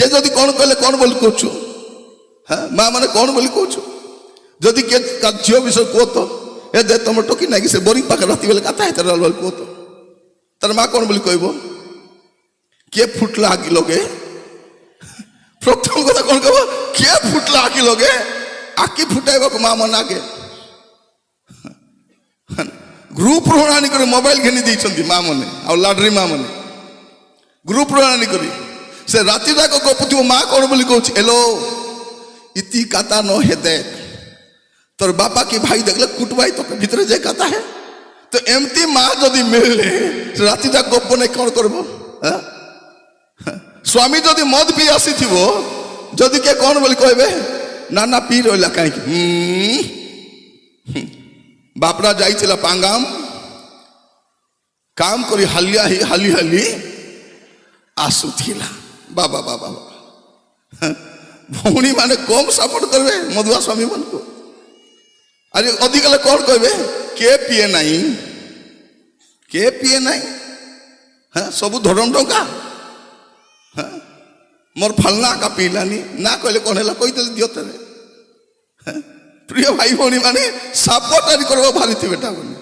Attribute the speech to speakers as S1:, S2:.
S1: किए जदि कौन कहले कौन बोली कहूँ हाँ माँ मैंने कौन बोली कहूँ जदि किए झील विषय कह तो ए दे तुम टोकी ना कि से बोरिंग पाखे राति बेले कथा है तेरा कह तो तार माँ कौन बोली कहब किए फुटला आगे लगे प्रथम कथा कौन कह किए फुटला आगे लगे आखि फुटाइबा को माँ मन आगे ग्रुप प्रणानी कर मोबाइल घेनी देती माँ मैंने आ लाडरी माँ मैंने ग्रुप प्रणानी करी से राति जाक गपुथ माँ कौन बोली कहूँ एलो इति काता न हे देख तोर बापा की भाई देखले कुटवाई तो भीतर जे कथा है तो एमती माँ जदि मिलले राति जाक गप नहीं कौन करब स्वामी जदि मद पी आसी जदि के कौन बोली कहबे ना ना पी रहा कहीं बापरा जाइला पांगाम काम करी हालिया ही हाली हाली आसुला बाबा बाबा भौणी माने कम सपोर्ट करबे मधुआ स्वामी मन को अरे अधिक कौन कहबे के पीए नहीं हाँ सब धरम टंका हाँ मोर फलना का पीलानी ना कहले कौन है कही दियो तेरे प्रिय भाई भौणी माने सपोर्ट करवा भारी थी बेटा बोले